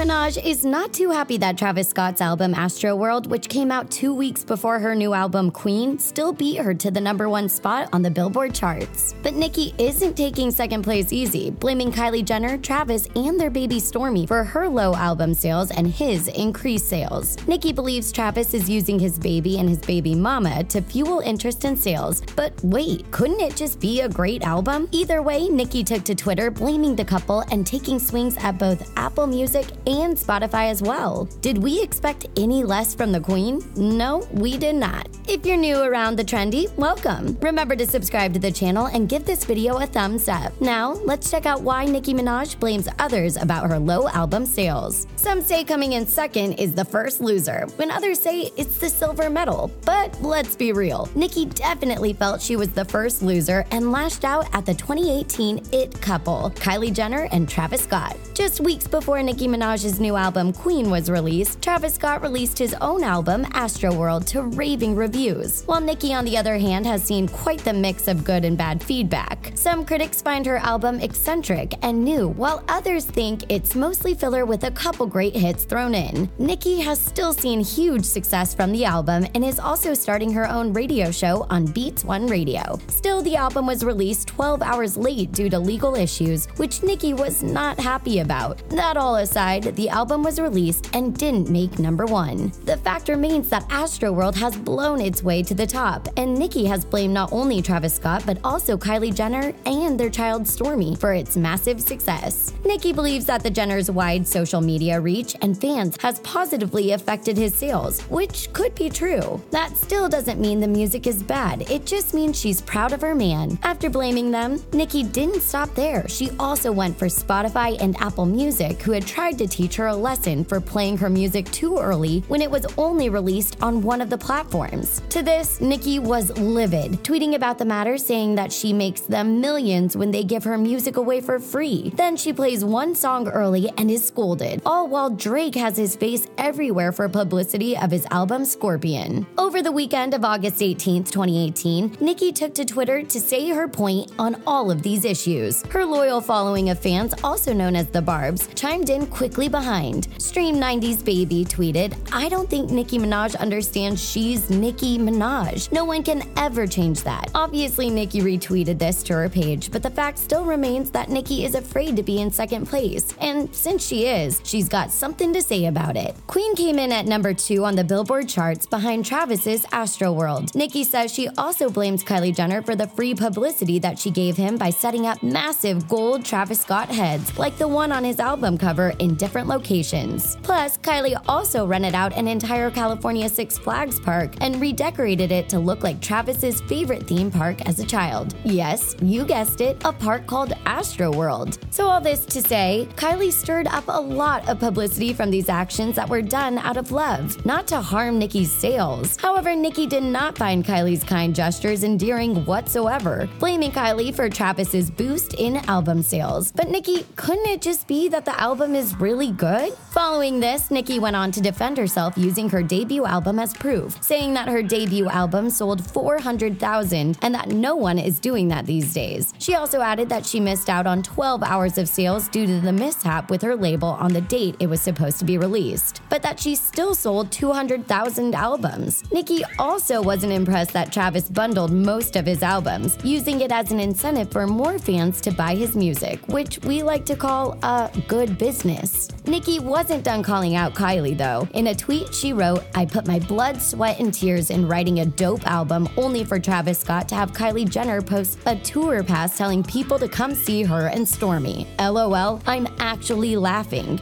Minaj is not too happy that Travis Scott's album Astroworld, which came out 2 weeks before her new album Queen, still beat her to the #1 spot on the Billboard charts. But Nicki isn't taking second place easy, blaming Kylie Jenner, Travis, and their baby Stormi for her low album sales and his increased sales. Nicki believes Travis is using his baby and his baby mama to fuel interest in sales. But wait, couldn't it just be a great album? Either way, Nicki took to Twitter blaming the couple and taking swings at both Apple Music and Spotify as well. Did we expect any less from the Queen? No, we did not. If you're new around the Trendy, welcome. Remember to subscribe to the channel and give this video a thumbs up. Now, let's check out why Nicki Minaj blames others about her low album sales. Some say coming in second is the first loser, when others say it's the silver medal. But let's be real, Nicki definitely felt she was the first loser and lashed out at the 2018 It couple, Kylie Jenner and Travis Scott. Just weeks before Nicki Minaj's new album Queen was released, Travis Scott released his own album Astroworld to raving reviews, while Nicki on the other hand has seen quite the mix of good and bad feedback. Some critics find her album eccentric and new, while others think it's mostly filler with a couple great hits thrown in. Nicki has still seen huge success from the album and is also starting her own radio show on Beats One Radio. Still, the album was released 12 hours late due to legal issues, which Nicki was not happy about. That all aside, the album was released and didn't make #1. The fact remains that Astroworld has blown its way to the top, and Nicki has blamed not only Travis Scott but also Kylie Jenner and their child Stormi for its massive success. Nicki believes that the Jenners' wide social media reach and fans has positively affected his sales, which could be true. That still doesn't mean the music is bad, it just means she's proud of her man. After blaming them, Nicki didn't stop there. She also went for Spotify and Apple Music, who had tried to teach her a lesson for playing her music too early when it was only released on one of the platforms. To this, Nicki was livid, tweeting about the matter saying that she makes them millions when they give her music away for free. Then she plays one song early and is scolded, all while Drake has his face everywhere for publicity of his album Scorpion. Over the weekend of August 18, 2018, Nicki took to Twitter to say her point on all of these issues. Her loyal following of fans, also known as the Barbs, chimed in quickly behind. Stream 90s Baby tweeted, "I don't think Nicki Minaj understands she's Nicki Minaj. No one can ever change that." Obviously, Nicki retweeted this to her page, but the fact still remains that Nicki is afraid to be in second place. And since she is, she's got something to say about it. Queen came in at #2 on the Billboard charts behind Travis's Astroworld. Nicki says she also blames Kylie Jenner for the free publicity that she gave him by setting up massive gold Travis Scott heads, like the one on his album cover, in different locations. Plus, Kylie also rented out an entire California Six Flags park and redecorated it to look like Travis's favorite theme park as a child. Yes, you guessed it, a park called Astroworld. So all this to say, Kylie stirred up a lot of publicity from these actions that were done out of love, not to harm Nicki's sales. However, Nicki did not find Kylie's kind gestures endearing whatsoever, blaming Kylie for Travis's boost in album sales. But Nicki, couldn't it just be that the album is really good? Following this, Nicki went on to defend herself using her debut album as proof, saying that her debut album sold 400,000 and that no one is doing that these days. She also added that she missed out on 12 hours of sales due to the mishap with her label on the date it was supposed to be released, but that she still sold 200,000 albums. Nicki also wasn't impressed that Travis bundled most of his albums, using it as an incentive for more fans to buy his music, which we like to call a good business. Nicki wasn't done calling out Kylie though. In a tweet, she wrote, "I put my blood, sweat, and tears in writing a dope album only for Travis Scott to have Kylie Jenner post a tour pass telling people to come see her and Stormi. LOL, I'm actually laughing."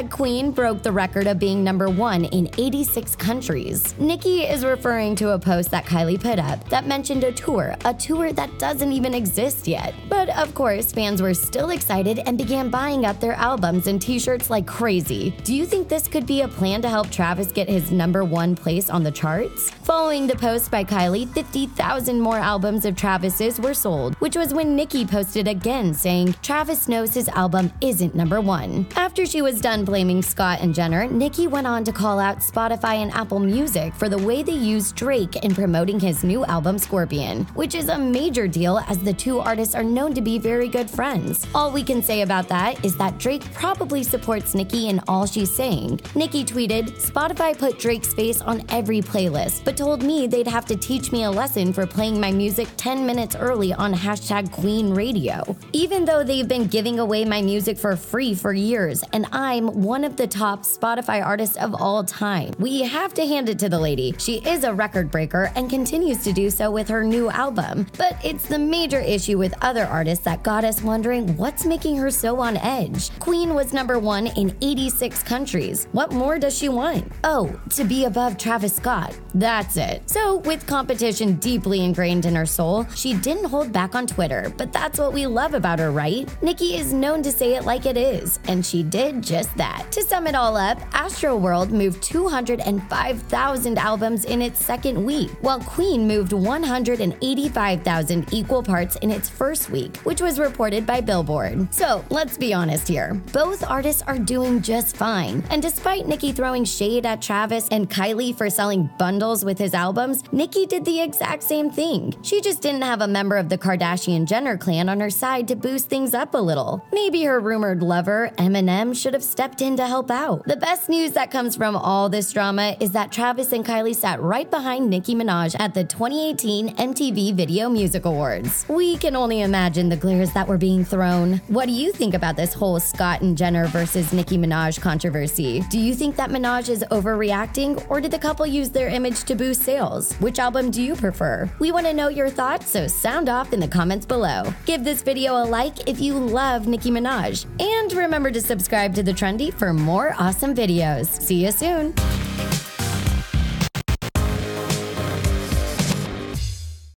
#Queen broke the record of being #1 in 86 countries. Nicki is referring to a post that Kylie put up that mentioned a tour that doesn't even exist yet. But of course, fans were still excited and began buying up their albums and t-shirts like crazy. Do you think this could be a plan to help Travis get his #1 place on the charts? Following the post by Kylie, 50,000 more albums of Travis's were sold, which was when Nicki posted again saying Travis knows his album isn't #1. After she was done blaming Scott and Jenner, Nicki went on to call out Spotify and Apple Music for the way they used Drake in promoting his new album Scorpion, which is a major deal as the two artists are known to be very good friends. All we can say about that is that Drake probably supports supports Nicki in all she's saying. Nicki tweeted, "Spotify put Drake's face on every playlist, but told me they'd have to teach me a lesson for playing my music 10 minutes early on #Queen Radio. Even though they've been giving away my music for free for years, and I'm one of the top Spotify artists of all time. We have to hand it to the lady. She is a record breaker and continues to do so with her new album. But it's the major issue with other artists that got us wondering what's making her so on edge. Queen was #1 in 86 countries. What more does she want? Oh, to be above Travis Scott. That's it. So, with competition deeply ingrained in her soul, she didn't hold back on Twitter, but that's what we love about her, right? Nicki is known to say it like it is, and she did just that. To sum it all up, Astroworld moved 205,000 albums in its second week, while Queen moved 185,000 equal parts in its first week, which was reported by Billboard. So, let's be honest here. Both artists are doing just fine, and despite Nicki throwing shade at Travis and Kylie for selling bundles with his albums, Nicki did the exact same thing. She just didn't have a member of the Kardashian-Jenner clan on her side to boost things up a little. Maybe her rumored lover, Eminem, should have stepped in to help out. The best news that comes from all this drama is that Travis and Kylie sat right behind Nicki Minaj at the 2018 MTV Video Music Awards. We can only imagine the glares that were being thrown. What do you think about this whole Scott and Jenner versus Nicki Minaj controversy? Do you think that Minaj is overreacting, or did the couple use their image to boost sales? Which album do you prefer? We want to know your thoughts, so sound off in the comments below. Give this video a like if you love Nicki Minaj. And remember to subscribe to the Trendy for more awesome videos. See you soon!